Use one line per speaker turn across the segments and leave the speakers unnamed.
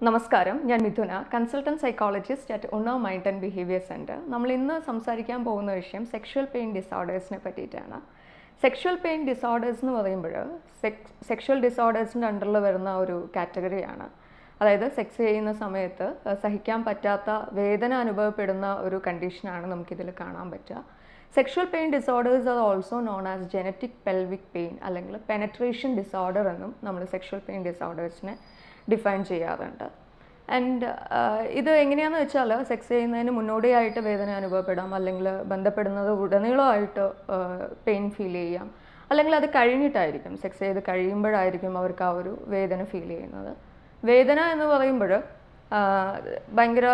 നമസ്കാരം, ഞാൻ Mithuna, consultant psychologist at ഉണ്ണാവ് മൈൻഡ് ആൻഡ് ബിഹേവിയർ സെൻറ്റർ. നമ്മൾ ഇന്ന് സംസാരിക്കാൻ പോകുന്ന വിഷയം സെക്ഷൽ പെയിൻ ഡിസോർഡേഴ്സിനെ പറ്റിയിട്ടാണ്. സെക്ഷൽ പെയിൻ ഡിസോർഡേഴ്സ് എന്ന് പറയുമ്പോൾ സെക്ഷൽ ഡിസോർഡേഴ്സിൻ്റെ അണ്ടറിൽ വരുന്ന ഒരു കാറ്റഗറിയാണ്. അതായത് സെക്സ് ചെയ്യുന്ന സമയത്ത് സഹിക്കാൻ പറ്റാത്ത വേദന അനുഭവപ്പെടുന്ന ഒരു കണ്ടീഷനാണ് നമുക്കിതിൽ കാണാൻ പറ്റുക. Sexual pain disorders are also known as genetic pelvic pain അല്ലെങ്കിൽ പെനട്രേഷൻ ഡിസോർഡർ എന്നും നമ്മൾ സെക്ഷൽ പെയിൻ ഡിസോർഡേഴ്സിനെ ഡിഫൈൻ ചെയ്യാറുണ്ട്. ആൻഡ് ഇത് എങ്ങനെയാണെന്ന് വെച്ചാൽ സെക്സ് ചെയ്യുന്നതിന് മുന്നോടിയായിട്ട് വേദന അനുഭവപ്പെടാം, അല്ലെങ്കിൽ ബന്ധപ്പെടുന്നത് ഉടനീളമായിട്ട് പെയിൻ ഫീൽ ചെയ്യാം, അല്ലെങ്കിൽ അത് കഴിഞ്ഞിട്ടായിരിക്കും, സെക്സ് ചെയ്ത് കഴിയുമ്പോഴായിരിക്കും അവർക്ക് ആ ഒരു വേദന ഫീൽ ചെയ്യുന്നത്. വേദന എന്ന് പറയുമ്പോൾ ഭയങ്കര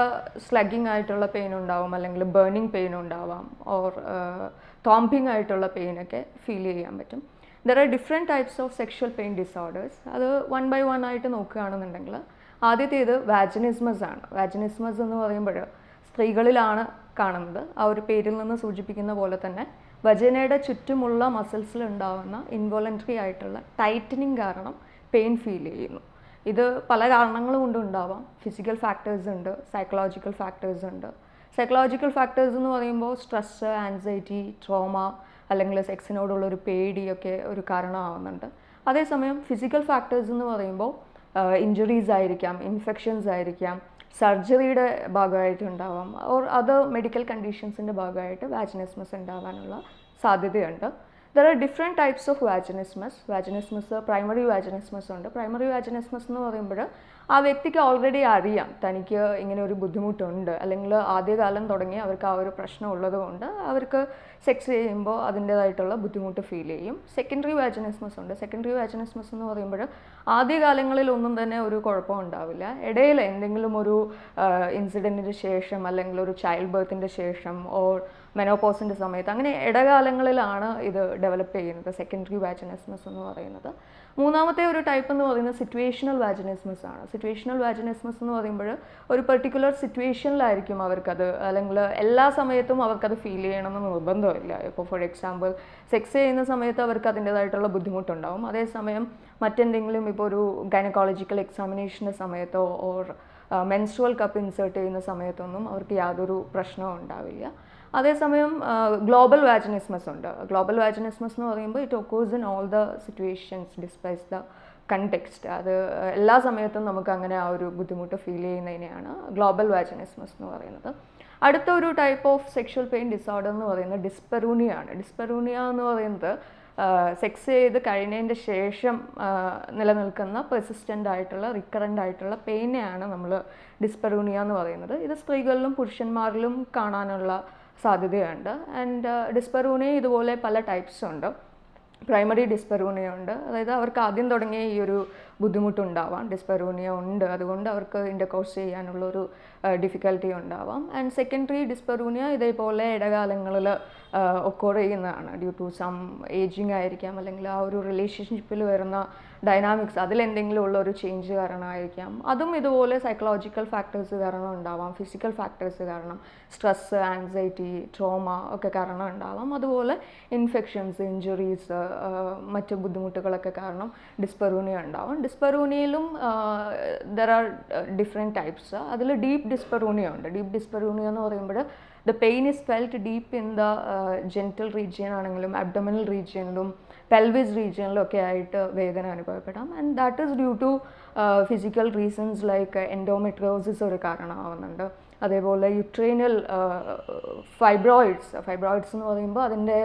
സ്ലഗിങ് ആയിട്ടുള്ള പെയിൻ ഉണ്ടാവും, അല്ലെങ്കിൽ ബേണിംഗ് പെയിൻ ഉണ്ടാവാം, ഓർ തോംപിങ് ആയിട്ടുള്ള പെയിനൊക്കെ ഫീൽ ചെയ്യാൻ പറ്റും. There are different types of sexual pain disorders. അത് വൺ ബൈ വൺ ആയിട്ട് നോക്കുകയാണെന്നുണ്ടെങ്കിൽ ആദ്യത്തേത് വാജിനിസ്മസ് ആണ്. വാജിനിസ്മസ് എന്ന് പറയുമ്പോൾ സ്ത്രീകളിലാണ് കാണുന്നത്. ആ ഒരു പേരിൽ നിന്ന് സൂചിപ്പിക്കുന്ന പോലെ തന്നെ വജനയുടെ ചുറ്റുമുള്ള മസിൽസിൽ ഉണ്ടാകുന്ന ഇൻവോളണ്ടറി ആയിട്ടുള്ള ടൈറ്റനിങ് കാരണം പെയിൻ ഫീൽ ചെയ്യുന്നു. ഇത് പല കാരണങ്ങൾ കൊണ്ടും ഉണ്ടാവാം. ഫിസിക്കൽ ഫാക്ടേഴ്സ് ഉണ്ട്, സൈക്കോളജിക്കൽ ഫാക്ടേഴ്സ് ഉണ്ട്. സൈക്കോളജിക്കൽ ഫാക്ടേഴ്സ് എന്ന് പറയുമ്പോൾ സ്ട്രെസ്സ്, ആൻസൈറ്റി, ട്രോമ, അല്ലെങ്കിൽ സെക്സിനോടുള്ളൊരു പേടിയൊക്കെ ഒരു കാരണമാവുന്നുണ്ട്. അതേസമയം ഫിസിക്കൽ ഫാക്ടേഴ്സ് എന്ന് പറയുമ്പോൾ ഇഞ്ചുറീസ് ആയിരിക്കാം, ഇൻഫെക്ഷൻസ് ആയിരിക്കാം, സർജറിയുടെ ഭാഗമായിട്ട് ഉണ്ടാവാം, ഓർ അതർ മെഡിക്കൽ കണ്ടീഷൻസിൻ്റെ ഭാഗമായിട്ട് വാജിനിസ്മസ് ഉണ്ടാവാനുള്ള സാധ്യതയുണ്ട്. There are different types of vaginismus. Vaginismus primary vaginismus ഉണ്ട്. പ്രൈമറി വാജിനിസ്മസ് എന്ന് പറയുമ്പോൾ ആ വ്യക്തിക്ക് ഓൾറെഡി അറിയാം തനിക്ക് ഇങ്ങനെ ഒരു ബുദ്ധിമുട്ടുണ്ട്, അല്ലെങ്കിൽ ആദ്യകാലം തുടങ്ങി അവർക്ക് ആ ഒരു പ്രശ്നം ഉള്ളത് കൊണ്ട് അവർക്ക് സെക്സ് ചെയ്യുമ്പോൾ അതിൻ്റേതായിട്ടുള്ള ബുദ്ധിമുട്ട് ഫീൽ ചെയ്യും. സെക്കൻഡറി വാജിനിസ്മസ് ഉണ്ട്. സെക്കൻഡറി വാജിനിസ്മസ് എന്ന് പറയുമ്പോൾ ആദ്യകാലങ്ങളിൽ ഒന്നും തന്നെ ഒരു കുഴപ്പം ഉണ്ടാവില്ല. ഇടയിൽ എന്തെങ്കിലും ഒരു ഇൻസിഡൻറ്റിന് ശേഷം, അല്ലെങ്കിൽ ഒരു ചൈൽഡ് ബർത്തിൻ്റെ ശേഷം, ഓർ മെനോപോസിൻ്റെ സമയത്ത്, അങ്ങനെ ഇടകാലങ്ങളിലാണ് ഇത് ഡെവലപ്പ് ചെയ്യുന്നത്, സെക്കൻഡറി വാജിനിസ്മസ് എന്ന് പറയുന്നത്. മൂന്നാമത്തെ ഒരു ടൈപ്പ് എന്ന് പറയുന്നത് സിറ്റുവേഷണൽ വാജിനിസ്മസ് ആണ്. സിറ്റുവേഷണൽ വാജിനിസ്മസ് എന്ന് പറയുമ്പോൾ ഒരു പെർട്ടിക്കുലർ സിറ്റുവേഷനിലായിരിക്കും അവർക്കത്, അല്ലെങ്കിൽ എല്ലാ സമയത്തും അവർക്കത് ഫീൽ ചെയ്യണമെന്ന് നിർബന്ധമില്ല. ഇപ്പോൾ ഫോർ എക്സാമ്പിൾ സെക്സ് ചെയ്യുന്ന സമയത്ത് അവർക്ക് അതിൻ്റേതായിട്ടുള്ള ബുദ്ധിമുട്ടുണ്ടാവും. അതേസമയം മറ്റെന്തെങ്കിലും ഇപ്പോൾ ഒരു ഗൈനക്കോളജിക്കൽ എക്സാമിനേഷൻ്റെ സമയത്തോ ഓർ മെൻസ്ട്രുവൽ കപ്പ് ഇൻസേർട്ട് ചെയ്യുന്ന സമയത്തൊന്നും അവർക്ക് യാതൊരു പ്രശ്നവും ഉണ്ടാവില്ല. അതേസമയം ഗ്ലോബൽ വാജിനിസ്മസ് ഉണ്ട്. ഗ്ലോബൽ വാജിനിസ്മസ് എന്ന് പറയുമ്പോൾ it occurs in all the situations despise the context. അത് എല്ലാ സമയത്തും നമുക്ക് അങ്ങനെ ആ ഒരു ബുദ്ധിമുട്ട് ഫീൽ ചെയ്യുന്നതിനെയാണ് ഗ്ലോബൽ വാജിനിസ്മസ് എന്ന് പറയുന്നത്. അടുത്ത ഒരു type of sexual pain disorder എന്ന് പറയുന്നത് ഡിസ്പെറൂണിയ ആണ്. ഡിസ്പെറൂണിയ എന്ന് പറയുന്നത് സെക്സ് ചെയ്ത് കഴിഞ്ഞതിൻ്റെ ശേഷം നിലനിൽക്കുന്ന പെർസിസ്റ്റൻ്റ് ആയിട്ടുള്ള റിക്കറൻ്റ് ആയിട്ടുള്ള പെയിനെയാണ് നമ്മൾ ഡിസ്പെറൂണിയ എന്ന് പറയുന്നത്. ഇത് സ്ത്രീകളിലും പുരുഷന്മാരിലും കാണാനുള്ള സാധ്യതയുണ്ട്. ആൻഡ് ഡിസ്പെറൂണിയ ഇതുപോലെ പല ടൈപ്സ് ഉണ്ട്. പ്രൈമറി ഡിസ്പെറൂണിയ ഉണ്ട്, അതായത് അവർക്ക് ആദ്യം തുടങ്ങിയ ഈ ഒരു ബുദ്ധിമുട്ടുണ്ടാവാം, ഡിസ്പെറൂണിയ ഉണ്ട്, അതുകൊണ്ട് അവർക്ക് ഇൻ്റർകോഴ്സ് ചെയ്യാനുള്ളൊരു ഡിഫിക്കൽട്ടി ഉണ്ടാവാം. ആൻഡ് സെക്കൻഡറി ഡിസ്പെറൂണിയ ഇതേപോലെ ഇടകാലങ്ങളിൽ ഒക്കോർ ചെയ്യുന്നതാണ്. ഡ്യൂ ടു സം ഏജിങ് ആയിരിക്കാം, അല്ലെങ്കിൽ ആ ഒരു റിലേഷൻഷിപ്പിൽ വരുന്ന ഡൈനാമിക്സ് അതിലെന്തെങ്കിലും ഉള്ള ഒരു ചേഞ്ച് കാരണമായിരിക്കാം. അതും ഇതുപോലെ സൈക്കോളജിക്കൽ ഫാക്ടേഴ്സ് കാരണം ഉണ്ടാവാം, ഫിസിക്കൽ ഫാക്ടേഴ്സ് കാരണം, സ്ട്രെസ്സ്, ആൻസൈറ്റി, ട്രോമ ഒക്കെ കാരണം ഉണ്ടാവാം. അതുപോലെ ഇൻഫെക്ഷൻസ്, ഇഞ്ചുറീസ്, മറ്റ് ബുദ്ധിമുട്ടുകളൊക്കെ കാരണം ഡിസ്പെറൂണിയ ഉണ്ടാവും. ഡിസ്പെറൂണിയയിലും ദർ ആർ ഡിഫറെൻറ്റ് ടൈപ്സ്. അതിൽ ഡീപ്പ് ഡിസ്പെറൂണിയ ഉണ്ട്. ഡീപ്പ് ഡിസ്പെറൂണിയ എന്ന് പറയുമ്പോൾ the pain is felt deep in the genital region ആണെങ്കിലും അബ്ഡോമിനൽ റീജിയനിലും പെൽവിസ് റീജിയനിലും ഒക്കെ ആയിട്ട് വേദന അനുഭവപ്പെടാം. And that is due to physical reasons like endometriosis ഒരു കാരണമാവുന്നുണ്ട്. അതേപോലെ യുട്രൈനൽ ഫൈബ്രോയിഡ്സ് എന്ന് പറയുമ്പോൾ അതിൻ്റെ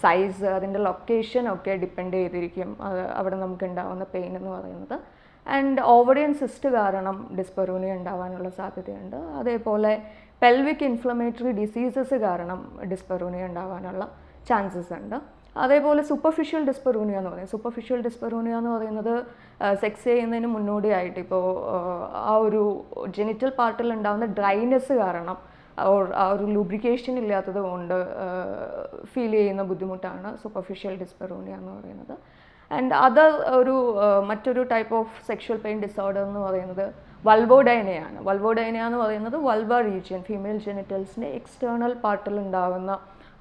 സൈസ്, അതിൻ്റെ ലൊക്കേഷൻ ഒക്കെ ഡിപ്പെൻഡ് ചെയ്തിരിക്കും അവിടെ നമുക്ക് ഉണ്ടാകുന്ന പെയിൻ എന്ന് പറയുന്നത്. ആൻഡ് ഓവറിയൻ സിസ്റ്റ് കാരണം ഡിസ്പെറൂണിയ ഉണ്ടാവാനുള്ള സാധ്യതയുണ്ട്. അതേപോലെ പെൽവിക് ഇൻഫ്ലമേറ്ററി ഡിസീസസ് കാരണം ഡിസ്പെറൂണിയ ഉണ്ടാവാനുള്ള ചാൻസസ് ഉണ്ട്. അതേപോലെ സൂപ്പർഫിഷ്യൽ ഡിസ്പെറൂണിയ എന്ന് പറയും. സൂപ്പർഫിഷ്യൽ ഡിസ്പെറൂണിയ എന്ന് പറയുന്നത് സെക്സ് ചെയ്യുന്നതിന് മുന്നോടിയായിട്ട് ഇപ്പോൾ ആ ഒരു ജെനിറ്റൽ പാർട്ടിൽ ഉണ്ടാകുന്ന ഡ്രൈനെസ് കാരണം ആ ഒരു ലൂബ്രിക്കേഷൻ ഇല്ലാത്തത് കൊണ്ട് ഫീൽ ചെയ്യുന്ന ബുദ്ധിമുട്ടാണ് സൂപ്പർഫിഷ്യൽ ഡിസ്പെറൂണിയ എന്ന് പറയുന്നത്. ആൻഡ് അതർ മറ്റൊരു type of sexual pain disorder എന്ന് പറയുന്നത് വൾവോഡൈനിയ ആണ്. വൾവോഡൈനിയ എന്ന് പറയുന്നത് വൾവ റീജിയൻ, ഫീമെയിൽ ജെനിറ്റൽസിൻ്റെ എക്സ്റ്റേണൽ പാർട്ടിൽ ഉണ്ടാകുന്ന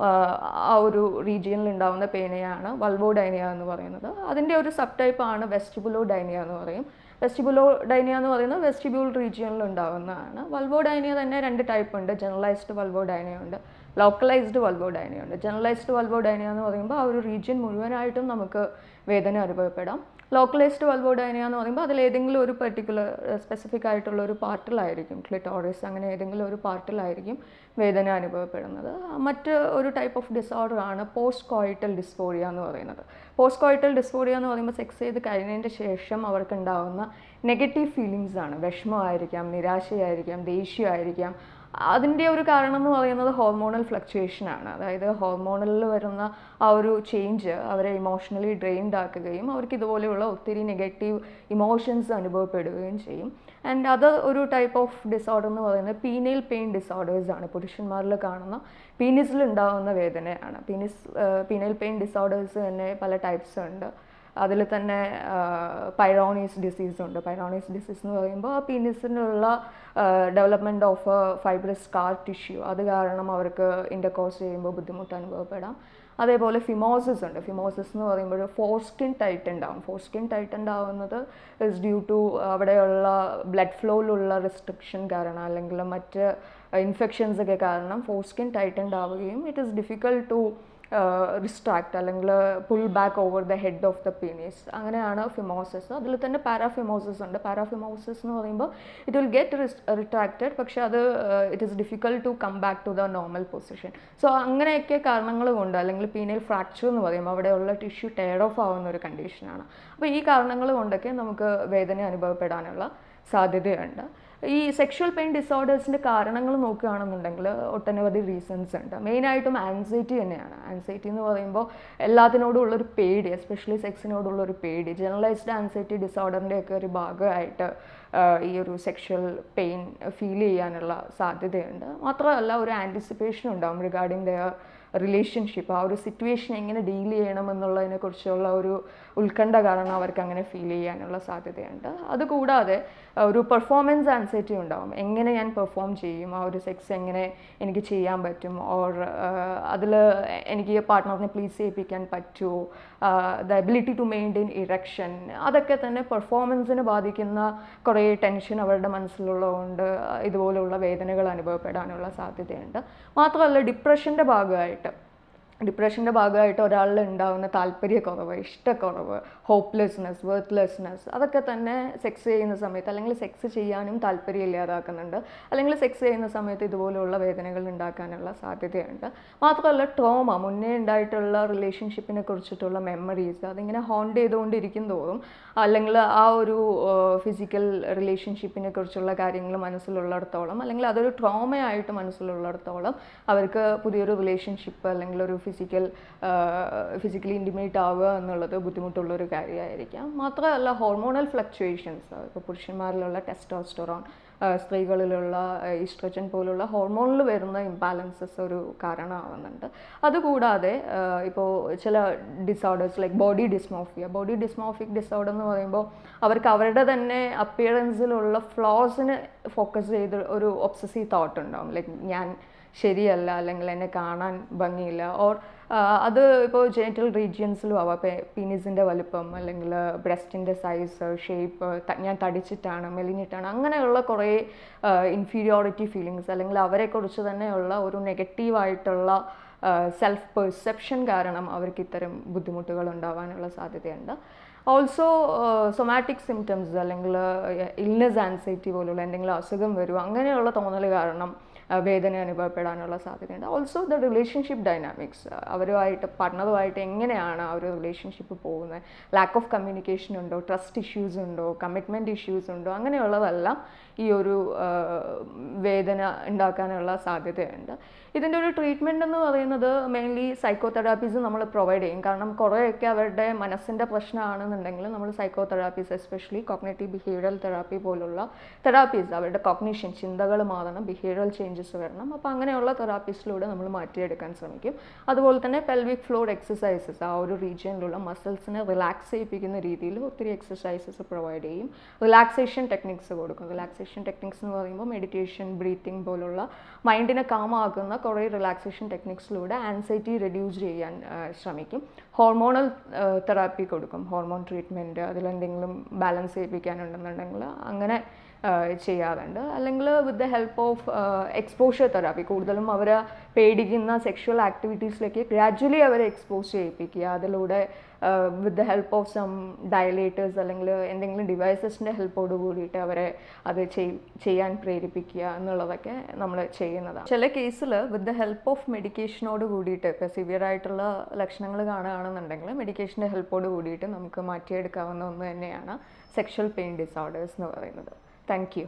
ആ ഒരു റീജിയനിൽ ഉണ്ടാകുന്ന പെയിനെയാണ് വൾവോഡൈനിയ എന്ന് പറയുന്നത്. അതിൻ്റെ ഒരു സബ് ടൈപ്പാണ് വെസ്റ്റിബുലോഡൈനിയ എന്ന് പറയും. വെസ്റ്റിബുലോഡൈനിയ എന്ന് പറയുന്നത് വെസ്റ്റിബ്യൂൾ റീജിയനിൽ ഉണ്ടാകുന്നതാണ്. വൾവോഡൈനിയ തന്നെ 2 ടൈപ്പ് ഉണ്ട്. ജനറലൈസ്ഡ് വൾവോഡൈനിയ ഉണ്ട്, ലോക്കലൈസ്ഡ് വൾവോഡൈനിയ ഉണ്ട്. ജനറലൈസ്ഡ് വൾവോഡൈനിയ എന്ന് പറയുമ്പോൾ ആ ഒരു റീജിയൻ മുഴുവനായിട്ടും നമുക്ക് വേദന അനുഭവപ്പെടാം. ലോക്കലൈസ്ഡ് വൾവോഡൈനിയ എന്ന് പറയുമ്പോൾ അതിലേതെങ്കിലും ഒരു പെർട്ടിക്കുലർ സ്പെസിഫിക് ആയിട്ടുള്ള ഒരു പാർട്ടിലായിരിക്കും, ക്ലിറ്റോറിസ് അങ്ങനെ ഏതെങ്കിലും ഒരു പാർട്ടിലായിരിക്കും വേദന അനുഭവപ്പെടുന്നത്. മറ്റ് ഒരു ടൈപ്പ് ഓഫ് ഡിസോർഡർ ആണ് പോസ്റ്റ് കോയിറ്റൽ ഡിസ്ഫോറിയ എന്ന് പറയുന്നത്. പോസ്റ്റ് കോയിറ്റൽ ഡിസ്ഫോറിയ എന്ന് പറയുമ്പോൾ സെക്സ് ചെയ്ത് കഴിഞ്ഞതിന് ശേഷം അവർക്കുണ്ടാകുന്ന നെഗറ്റീവ് ഫീലിങ്സ് ആണ്. വിഷമമായിരിക്കാം, നിരാശയായിരിക്കാം, ദേഷ്യമായിരിക്കാം. അതിൻ്റെ ഒരു കാരണം എന്ന് പറയുന്നത് ഹോർമോണൽ ഫ്ലക്ച്വേഷനാണ്. അതായത് ഹോർമോണലിൽ വരുന്ന ആ ഒരു ചേഞ്ച് അവരെ ഇമോഷണലി ഡ്രെയിൻഡ് ആക്കുകയും അവർക്ക് ഇതുപോലെയുള്ള ഒത്തിരി നെഗറ്റീവ് ഇമോഷൻസ് അനുഭവപ്പെടുകയും ചെയ്യും. ആൻഡ് അത് ഒരു ടൈപ്പ് ഓഫ് ഡിസോർഡർ എന്ന് പറയുന്നത് പീനൈൽ പെയിൻ ഡിസോർഡേഴ്സ് ആണ്. പുരുഷന്മാരിൽ കാണുന്ന പീനിസിൽ ഉണ്ടാകുന്ന വേദനയാണ്. പീനൈൽ പെയിൻ ഡിസോർഡേഴ്സ് തന്നെ പല ടൈപ്സ് ഉണ്ട്. അതിൽ തന്നെ പൈറോണീസ് ഡിസീസ് ഉണ്ട്. പൈറോണീസ് ഡിസീസ് എന്ന് പറയുമ്പോൾ ആ പീനിസിനുള്ള development of fibrous scar tissue, അത് കാരണം അവർക്ക് ഇൻ്റർകോഴ്സ് ചെയ്യുമ്പോൾ ബുദ്ധിമുട്ട് അനുഭവപ്പെടാം. അതേപോലെ ഫിമോസിസ് ഉണ്ട്. ഫിമോസിസ് എന്ന് പറയുമ്പോൾ ഫോർസ്കിൻ ടൈറ്റൻഡ് ആവും. ഫോർസ്കിൻ ടൈറ്റൻഡ് ആവുന്നത് ഇസ് ഡ്യൂ ടു അവിടെയുള്ള ബ്ലഡ് ഫ്ലോയിലുള്ള റെസ്ട്രിക്ഷൻ കാരണം അല്ലെങ്കിൽ മറ്റ് ഇൻഫെക്ഷൻസ് ഒക്കെ കാരണം ഫോർസ്കിൻ ടൈറ്റൻഡ് ആവുകയും it is difficult to retract അല്ലെങ്കിൽ pull back over the head of the penis. അങ്ങനെയാണ് ഫിമോസിസ്. അതിൽ തന്നെ പാരാഫിമോസിസ് ഉണ്ട്. പാരാഫിമോസിസ് എന്ന് പറയുമ്പോൾ ഇറ്റ് വിൽ ഗെറ്റ് റിട്രാക്റ്റഡ്, പക്ഷേ അത് it is difficult to come back to the normal position. So അങ്ങനെയൊക്കെ കാരണങ്ങൾ കൊണ്ട് അല്ലെങ്കിൽ പീനൽ ഫ്രാക്ചർ എന്ന് പറയുമ്പോൾ അവിടെയുള്ള ടിഷ്യൂ ടയർ ഓഫ് ആവുന്ന ഒരു കണ്ടീഷനാണ്. അപ്പോൾ ഈ കാരണങ്ങൾ കൊണ്ടൊക്കെ നമുക്ക് വേദന അനുഭവപ്പെടാനുള്ള സാധ്യതയുണ്ട്. ഈ സെക്ഷുവൽ പെയിൻ ഡിസോർഡേഴ്സിൻ്റെ കാരണങ്ങൾ നോക്കുകയാണെന്നുണ്ടെങ്കിൽ ഒട്ടനവധി റീസൺസ് ഉണ്ട്. മെയിനായിട്ടും ആൻസൈറ്റി തന്നെയാണ്. ആൻസൈറ്റി എന്ന് പറയുമ്പോൾ എല്ലാത്തിനോടും ഉള്ളൊരു പേടി, എസ്പെഷ്യലി സെക്സിനോടുള്ളൊരു പേടി, ജനറലൈസ്ഡ് ആൻസൈറ്റി ഡിസോർഡറിൻ്റെയൊക്കെ ഒരു ഭാഗമായിട്ട് ഈ ഒരു സെക്ഷുവൽ പെയിൻ ഫീൽ ചെയ്യാനുള്ള സാധ്യതയുണ്ട്. മാത്രമല്ല ഒരു ആൻറ്റിസിപ്പേഷൻ ഉണ്ടാകും റിഗാർഡിങ് ദെയർ റിലേഷൻഷിപ്പ്. ആ ഒരു സിറ്റുവേഷൻ എങ്ങനെ ഡീൽ ചെയ്യണമെന്നുള്ളതിനെ കുറിച്ചുള്ള ഒരു ഉത്കണ്ഠ കാരണം അവർക്ക് അങ്ങനെ ഫീൽ ചെയ്യാനുള്ള സാധ്യതയുണ്ട്. അതുകൂടാതെ ഒരു പെർഫോമൻസ് ആൻസൈറ്റി ഉണ്ടാകും. എങ്ങനെ ഞാൻ പെർഫോം ചെയ്യും, ആ ഒരു സെക്സ് എങ്ങനെ എനിക്ക് ചെയ്യാൻ പറ്റും, ഓർ അതിൽ എനിക്ക് പാർട്ട്ണറിനെ പ്ലീസ് ചെയ്യിപ്പിക്കാൻ പറ്റുമോ, the ability to maintain erection, അതൊക്കെ തന്നെ പെർഫോമൻസിന് ബാധിക്കുന്ന കുറേ ടെൻഷൻ അവരുടെ മനസ്സിലുള്ളതുകൊണ്ട് ഇതുപോലുള്ള വേദനകൾ അനുഭവപ്പെടാനുള്ള സാധ്യതയുണ്ട്. മാത്രമല്ല ഡിപ്രഷൻ്റെ ഭാഗമായിട്ട് ഒരാളിൽ ഉണ്ടാകുന്ന താല്പര്യക്കുറവ്, ഇഷ്ടക്കുറവ്, ഹോപ്പ്ലെസ്നെസ്, വർത്ത്ലെസ്നെസ്, അതൊക്കെ തന്നെ സെക്സ് ചെയ്യുന്ന സമയത്ത് അല്ലെങ്കിൽ സെക്സ് ചെയ്യാനും താല്പര്യമില്ലാതാക്കുന്നുണ്ട്, അല്ലെങ്കിൽ സെക്സ് ചെയ്യുന്ന സമയത്ത് ഇതുപോലുള്ള വേദനകൾ ഉണ്ടാക്കാനുള്ള സാധ്യതയുണ്ട്. മാത്രമല്ല ട്രോമ, മുന്നേ ഉണ്ടായിട്ടുള്ള റിലേഷൻഷിപ്പിനെ കുറിച്ചിട്ടുള്ള മെമ്മറീസ് അതിങ്ങനെ ഹോണ്ട് ചെയ്തുകൊണ്ടിരിക്കും തോറും, അല്ലെങ്കിൽ ആ ഒരു ഫിസിക്കൽ റിലേഷൻഷിപ്പിനെ കുറിച്ചുള്ള കാര്യങ്ങൾ മനസ്സിലുള്ളിടത്തോളം, അല്ലെങ്കിൽ അതൊരു ട്രോമയായിട്ട് മനസ്സിലുള്ളിടത്തോളം അവർക്ക് പുതിയൊരു റിലേഷൻഷിപ്പ് അല്ലെങ്കിൽ ഒരു ഫിസിക്കലി ഇൻറ്റിമേറ്റ് ആവുക എന്നുള്ളത് ബുദ്ധിമുട്ടുള്ളൊരു കാര്യമായിരിക്കാം. മാത്രമല്ല ഹോർമോണൽ ഫ്ലക്ച്വേഷൻസ്, ഇപ്പോൾ പുരുഷന്മാരിലുള്ള ടെസ്റ്റോസ്റ്ററോൺ, സ്ത്രീകളിലുള്ള ഈസ്ട്രജൻ പോലുള്ള ഹോർമോണിൽ വരുന്ന ഇംബാലൻസസ് ഒരു കാരണമാവുന്നുണ്ട്. അതുകൂടാതെ ഇപ്പോൾ ചില disorders like body dysmorphic disorder എന്ന് പറയുമ്പോൾ അവർക്ക് അവരുടെ തന്നെ അപ്പിയറൻസിലുള്ള ഫ്ലോസിന് ഫോക്കസ് ചെയ്ത് ഒരു ഒബ്സസീവ് തോട്ട് ഉണ്ടാവും, ലൈക്ക് ഞാൻ ശരിയല്ല അല്ലെങ്കിൽ എന്നെ കാണാൻ ഭംഗിയില്ല, ഓർ അത് ഇപ്പോൾ ജെനിറ്റൽ റീജിയൻസിലും ആവാം. പീനിസിൻ്റെ വലുപ്പം അല്ലെങ്കിൽ ബ്രസ്റ്റിൻ്റെ സൈസ്, ഷേപ്പ്, ഞാൻ തടിച്ചിട്ടാണ് മെലിഞ്ഞിട്ടാണ്, അങ്ങനെയുള്ള കുറേ ഇൻഫീരിയോറിറ്റി ഫീലിങ്സ് അല്ലെങ്കിൽ അവരെക്കുറിച്ച് തന്നെയുള്ള ഒരു നെഗറ്റീവായിട്ടുള്ള സെൽഫ് പെർസെപ്ഷൻ കാരണം അവർക്ക് ഇത്തരം ബുദ്ധിമുട്ടുകൾ ഉണ്ടാവാനുള്ള സാധ്യതയുണ്ട്. ഓൾസോ സൊമാറ്റിക് സിംറ്റംസ് അല്ലെങ്കിൽ ഇൽനെസ് ആൻസൈറ്റി പോലുള്ള എന്തെങ്കിലും അസുഖം വരുമോ അങ്ങനെയുള്ള തോന്നൽ കാരണം വേദന അനുഭവപ്പെടാനുള്ള സാധ്യതയുണ്ട്. ഓൾസോ ദ റിലേഷൻഷിപ്പ് ഡൈനാമിക്സ്, പാർട്ട്ണറുമായിട്ട് എങ്ങനെയാണ് ആ ഒരു റിലേഷൻഷിപ്പ് പോകുന്നത്, ലാക്ക് ഓഫ് കമ്മ്യൂണിക്കേഷൻ ഉണ്ടോ, ട്രസ്റ്റ് ഇഷ്യൂസ് ഉണ്ടോ, കമ്മിറ്റ്മെൻറ്റ് ഇഷ്യൂസ് ഉണ്ടോ, അങ്ങനെയുള്ളതെല്ലാം ഈ ഒരു വേദന ഉണ്ടാക്കാനുള്ള സാധ്യതയുണ്ട്. ഇതിൻ്റെ ഒരു ട്രീറ്റ്മെൻറ്റ് എന്ന് പറയുന്നത് മെയിൻലി സൈക്കോതെറാപ്പീസ് നമ്മൾ പ്രൊവൈഡ് ചെയ്യും. കാരണം കുറേയൊക്കെ അവരുടെ മനസ്സിൻ്റെ പ്രശ്നമാണെന്നുണ്ടെങ്കിൽ ഉണ്ടെന്നുണ്ടെങ്കിൽ നമ്മൾ സൈക്കോതെറാപ്പീസ്, എസ്പെഷ്യലി കോഗ്നിറ്റീവ് ബിഹേവിയറൽ തെറാപ്പി പോലുള്ള തെറാപ്പീസ്, അവരുടെ കോഗ്നിഷൻ, ചിന്തകൾ മാറണം, ബിഹേവിയറൽ ചേഞ്ചസ് വരണം. അപ്പോൾ അങ്ങനെയുള്ള തെറാപ്പീസിലൂടെ നമ്മൾ മാറ്റിയെടുക്കാൻ ശ്രമിക്കും. അതുപോലെ തന്നെ പെൽവിക് ഫ്ലോർ എക്സസൈസസ്, ആ ഒരു റീജിയനിലുള്ള മസിൽസിനെ റിലാക്സ് ചെയ്യിപ്പിക്കുന്ന രീതിയിൽ ഒത്തിരി എക്സസൈസസ് പ്രൊവൈഡ് ചെയ്യും. റിലാക്സേഷൻ ടെക്നിക്സ് കൊടുക്കും. റിലാക്സേഷൻ ടെക്നിക്സ് എന്ന് പറയുമ്പോൾ മെഡിറ്റേഷൻ, ബ്രീത്തിങ് പോലുള്ള മൈൻഡിനെ കാമാക്കുന്ന കുറേ റിലാക്സേഷൻ ടെക്നിക്സിലൂടെ ആൻസൈറ്റി റെഡ്യൂസ് ചെയ്യാൻ ശ്രമിക്കും. ഹോർമോണൽ തെറാപ്പി കൊടുക്കും, ഹോർമോൺ ട്രീറ്റ്മെൻറ്റ്, അതിലെന്തെങ്കിലും ബാലൻസ് ചെയ്യിപ്പിക്കാനുണ്ടെന്നുണ്ടെങ്കിൽ അങ്ങനെ ചെയ്യാറുണ്ട്. അല്ലെങ്കിൽ with the help of exposure therapy, കൂടുതലും അവരെ പേടിക്കുന്ന സെക്ഷൽ ആക്ടിവിറ്റീസിലേക്ക് ഗ്രാജ്വലി അവരെ എക്സ്പോസ് ചെയ്യിപ്പിക്കുക. അതിലൂടെ with the help of some dilators അല്ലെങ്കിൽ എന്തെങ്കിലും ഡിവൈസസിൻ്റെ ഹെൽപ്പോട് കൂടിയിട്ട് അവരെ അത് ചെയ്യാൻ പ്രേരിപ്പിക്കുക എന്നുള്ളതൊക്കെ നമ്മൾ ചെയ്യുന്നതാണ്. ചില കേസിൽ വിത്ത് ദ ഹെൽപ്പ് ഓഫ് മെഡിക്കേഷനോട് കൂടിയിട്ട്, ഇപ്പോൾ സിവിയർ ആയിട്ടുള്ള ലക്ഷണങ്ങൾ കാണുകയാണെന്നുണ്ടെങ്കിൽ മെഡിക്കേഷൻ്റെ ഹെൽപ്പോട് കൂടിയിട്ട് നമുക്ക് മാറ്റിയെടുക്കാവുന്ന ഒന്ന് തന്നെയാണ് സെക്ഷൽ പെയിൻ ഡിസോർഡേഴ്സ് എന്ന് പറയുന്നത്. Thank you.